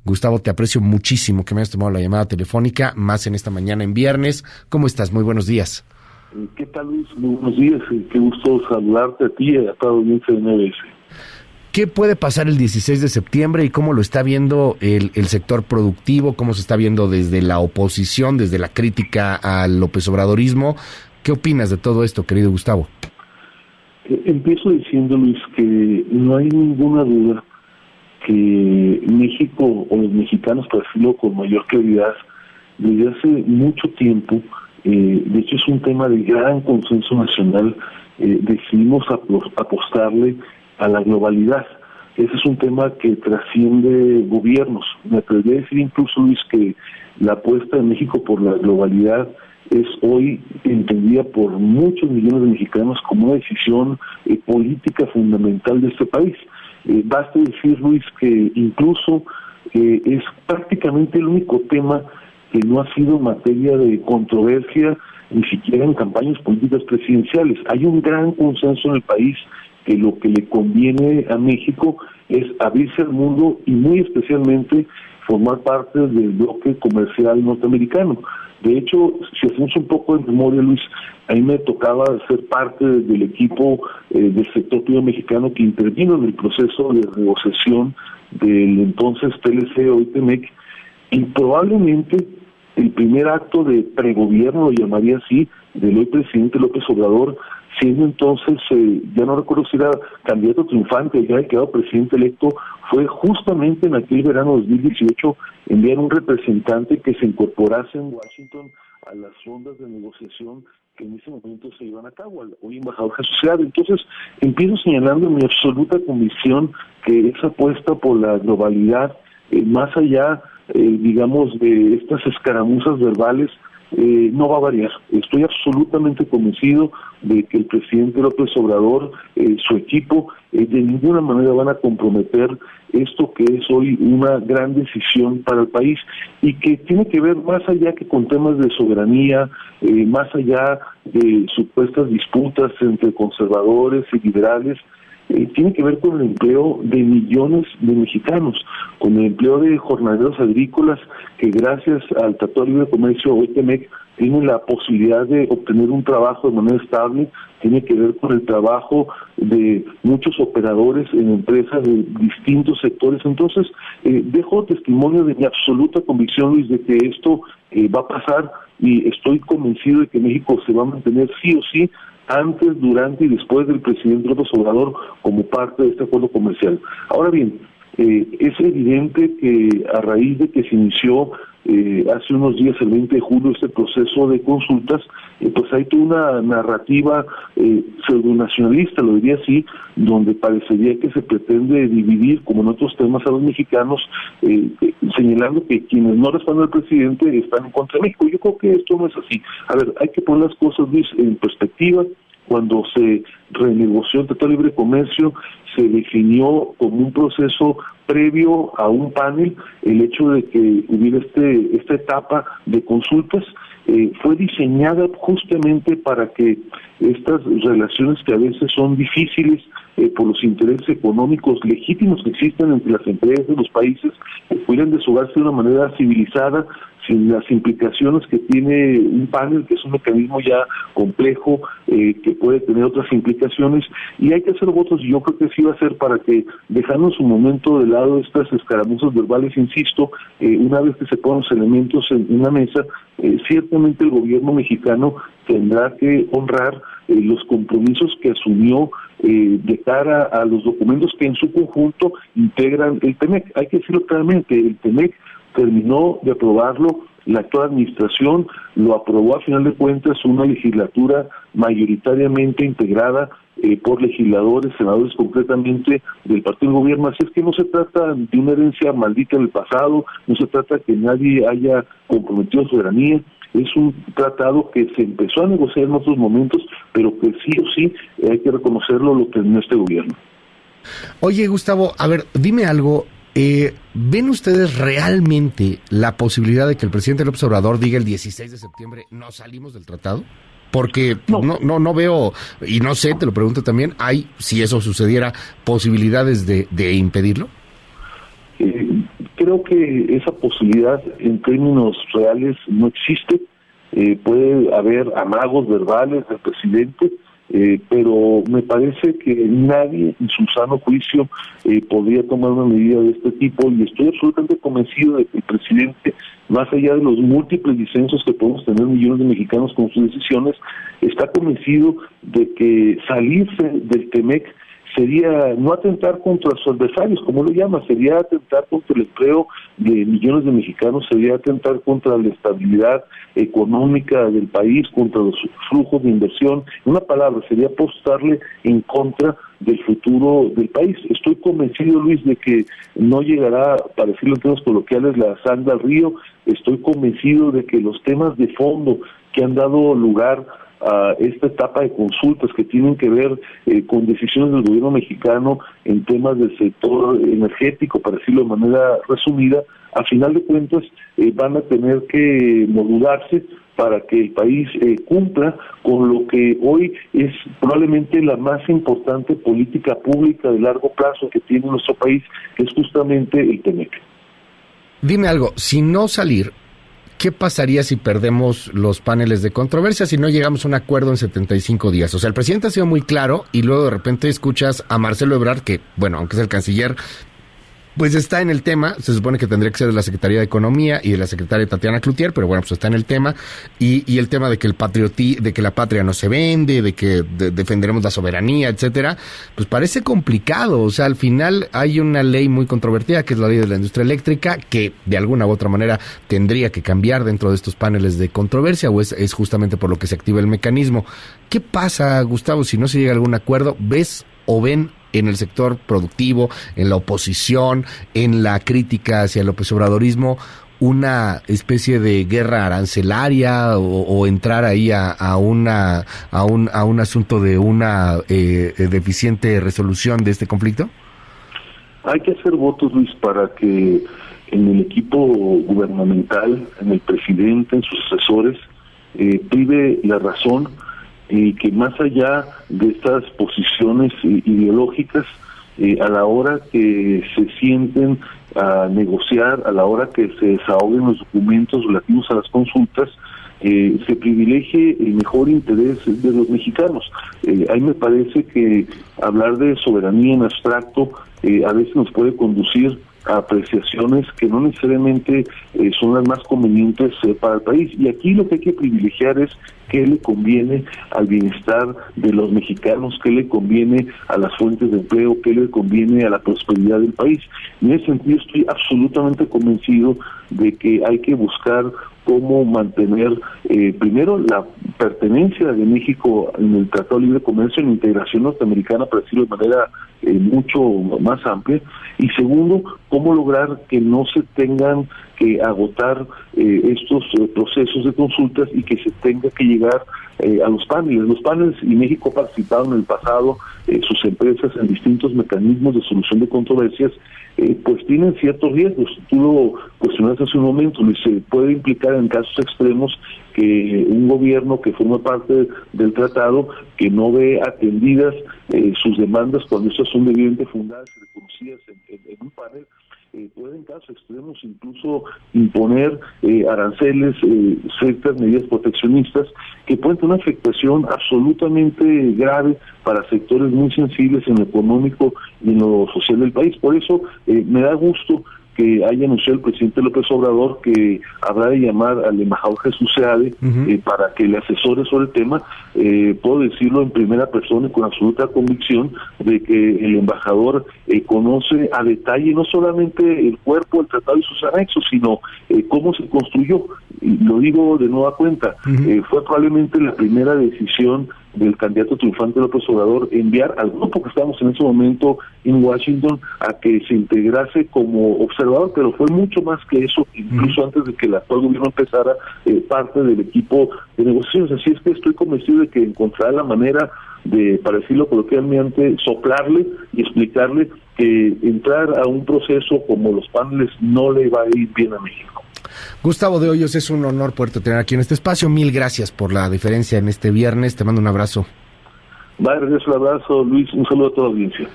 Gustavo, te aprecio muchísimo que me hayas tomado la llamada telefónica, más en esta mañana en viernes. ¿Cómo estás? Muy buenos días. ¿Qué tal, Luis? Muy buenos días. Qué gusto saludarte a ti y a toda la audiencia de MBS. ¿Qué puede pasar el 16 de septiembre y cómo lo está viendo el sector productivo? ¿Cómo se está viendo desde la oposición, desde la crítica al López Obradorismo? ¿Qué opinas de todo esto, querido Gustavo? Empiezo diciendo, Luis, que no hay ninguna duda que México o los mexicanos, para decirlo con mayor claridad, desde hace mucho tiempo, de hecho es un tema de gran consenso nacional, decidimos apostarle a la globalidad. Ese es un tema que trasciende gobiernos. Me atrevería a decir incluso, Luis, que la apuesta de México por la globalidad es hoy entendida por muchos millones de mexicanos como una decisión política fundamental de este país. Basta decir, Luis, que incluso es prácticamente el único tema que no ha sido materia de controversia ni siquiera en campañas políticas presidenciales. Hay un gran consenso en el país que lo que le conviene a México es abrirse al mundo y muy especialmente formar parte del bloque comercial norteamericano. De hecho, si hacemos un poco de memoria, Luis, a mí me tocaba ser parte del equipo del sector privado mexicano que intervino en el proceso de negociación del entonces TLC, hoy TEMEC, y probablemente el primer acto de pregobierno, lo llamaría así, del hoy presidente López Obrador, siendo entonces, ya no recuerdo si era candidato triunfante, ya había quedado presidente electo, fue justamente en aquel verano de 2018 enviar un representante que se incorporase en Washington a las rondas de negociación que en ese momento se iban a cabo, al hoy embajador Jesús Seade. Entonces, empiezo señalando mi absoluta convicción que esa apuesta por la globalidad, más allá, digamos, de estas escaramuzas verbales, no va a variar. Estoy absolutamente convencido de que el presidente López Obrador, su equipo, de ninguna manera van a comprometer esto que es hoy una gran decisión para el país y que tiene que ver más allá que con temas de soberanía, más allá de supuestas disputas entre conservadores y liberales, tiene que ver con el empleo de millones de mexicanos, con el empleo de jornaleros agrícolas que gracias al Tratado de Libre Comercio hoy TEMEC tienen la posibilidad de obtener un trabajo de manera estable, tiene que ver con el trabajo de muchos operadores en empresas de distintos sectores. Entonces, dejo testimonio de mi absoluta convicción, Luis, de que esto va a pasar y estoy convencido de que México se va a mantener sí o sí antes, durante y después del presidente López Obrador como parte de este acuerdo comercial. Ahora bien, es evidente que a raíz de que se inició hace unos días, el 20 de julio, este proceso de consultas, pues hay toda una narrativa pseudonacionalista, lo diría así, donde parecería que se pretende dividir, como en otros temas, a los mexicanos, señalando que quienes no responden al presidente están en contra de México. Yo creo que esto no es así. A ver, hay que poner las cosas, Luis, en perspectiva. Cuando se renegoció el Tratado de Libre Comercio, se definió como un proceso previo a un panel el hecho de que hubiera esta etapa de consultas. Fue diseñada justamente para que estas relaciones que a veces son difíciles por los intereses económicos legítimos que existen entre las empresas de los países, pudieran deshogarse de una manera civilizada, sin las implicaciones que tiene un panel, que es un mecanismo ya complejo, que puede tener otras implicaciones, y hay que hacer votos, y yo creo que sí va a ser para que, dejando en su momento de lado estas escaramuzas verbales, insisto, una vez que se ponen los elementos en una mesa, ciertamente el gobierno mexicano tendrá que honrar los compromisos que asumió de cara a los documentos que en su conjunto integran el TEMEC. Hay que decirlo claramente, el TEMEC terminó de aprobarlo la actual administración, lo aprobó a final de cuentas una legislatura mayoritariamente integrada por legisladores, senadores concretamente del partido del gobierno, así es que no se trata de una herencia maldita del pasado, no se trata de que nadie haya comprometido soberanía, es un tratado que se empezó a negociar en otros momentos, pero que sí o sí hay que reconocerlo, lo terminó este gobierno. Oye, Gustavo, a ver, dime algo. ¿Ven ustedes realmente la posibilidad de que el presidente López Obrador diga el 16 de septiembre no salimos del tratado? Porque no veo, y no sé, te lo pregunto también, ¿hay, si eso sucediera, posibilidades de impedirlo? Creo creo que esa posibilidad en términos reales no existe. Puede haber amagos verbales del presidente, pero me parece que nadie en su sano juicio podría tomar una medida de este tipo, y estoy absolutamente convencido de que el presidente, más allá de los múltiples disensos que podemos tener millones de mexicanos con sus decisiones, está convencido de que salirse del TEMEC sería no atentar contra sus adversarios, como lo llama, sería atentar contra el empleo de millones de mexicanos, sería atentar contra la estabilidad económica del país, contra los flujos de inversión. En una palabra, sería apostarle en contra del futuro del país. Estoy convencido, Luis, de que no llegará, para decirlo en términos coloquiales, la sangre al río. Estoy convencido de que los temas de fondo que han dado lugar a esta etapa de consultas que tienen que ver con decisiones del gobierno mexicano en temas del sector energético, para decirlo de manera resumida, a final de cuentas van a tener que modularse para que el país cumpla con lo que hoy es probablemente la más importante política pública de largo plazo que tiene nuestro país, que es justamente el TEMEC. Dime algo, si no salir, ¿qué pasaría si perdemos los paneles de controversia, si no llegamos a un acuerdo en 75 días? O sea, el presidente ha sido muy claro y luego de repente escuchas a Marcelo Ebrard, que, bueno, aunque es el canciller, pues está en el tema. Se supone que tendría que ser de la Secretaría de Economía y de la secretaria Tatiana Cloutier, pero bueno, pues está en el tema. Y el tema de que de que la patria no se vende, de que defenderemos la soberanía, etcétera, pues parece complicado. O sea, al final hay una ley muy controvertida, que es la ley de la industria eléctrica, que de alguna u otra manera tendría que cambiar dentro de estos paneles de controversia, o es justamente por lo que se activa el mecanismo. ¿Qué pasa, Gustavo, si no se llega a algún acuerdo? ¿Ves o ven en el sector productivo, en la oposición, en la crítica hacia el López Obradorismo, una especie de guerra arancelaria o entrar ahí a un asunto de una deficiente resolución de este conflicto? Hay que hacer votos, Luis, para que en el equipo gubernamental, en el presidente, en sus asesores, prive la razón, y que más allá de estas posiciones ideológicas, a la hora que se sienten a negociar, a la hora que se desahoguen los documentos relativos a las consultas, se privilegie el mejor interés de los mexicanos. Ahí me parece que hablar de soberanía en abstracto a veces nos puede conducir a apreciaciones que no necesariamente son las más convenientes para el país. Y aquí lo que hay que privilegiar es qué le conviene al bienestar de los mexicanos, qué le conviene a las fuentes de empleo, qué le conviene a la prosperidad del país. En ese sentido estoy absolutamente convencido de que hay que buscar cómo mantener primero la pertenencia de México en el Tratado de Libre Comercio, en la integración norteamericana, para decirlo de manera mucho más amplia, y segundo, cómo lograr que no se tengan que agotar estos procesos de consultas y que se tenga que llegar a los paneles. Los paneles, y México ha participado en el pasado, sus empresas en distintos mecanismos de solución de controversias, pues tienen ciertos riesgos. Tú lo cuestionaste hace un momento, Luis, se puede implicar en casos extremos que un gobierno que forma parte del tratado, que no ve atendidas sus demandas cuando estas son debidamente fundadas y reconocidas en un panel, puede en casos extremos incluso imponer aranceles, ciertas medidas proteccionistas que pueden tener una afectación absolutamente grave para sectores muy sensibles en lo económico y en lo social del país. Por eso me da gusto que haya anunciado el presidente López Obrador que habrá de llamar al embajador Jesús Seade para que le asesore sobre el tema. Puedo decirlo en primera persona y con absoluta convicción de que el embajador conoce a detalle no solamente el cuerpo del tratado y sus anexos, sino cómo se construyó. Y lo digo de nueva cuenta, fue probablemente la primera decisión del candidato triunfante López Obrador enviar al grupo que estábamos en ese momento en Washington a que se integrase como observador, pero fue mucho más que eso, incluso antes de que el actual gobierno empezara, parte del equipo de negociaciones. Así es que estoy convencido de que encontrará la manera de, para decirlo coloquialmente, soplarle y explicarle que entrar a un proceso como los paneles no le va a ir bien a México. Gustavo de Hoyos, es un honor poderte tener aquí en este espacio. Mil gracias por la diferencia en este viernes. Te mando un abrazo. Vale, regreso el abrazo, Luis. Un saludo a toda la audiencia.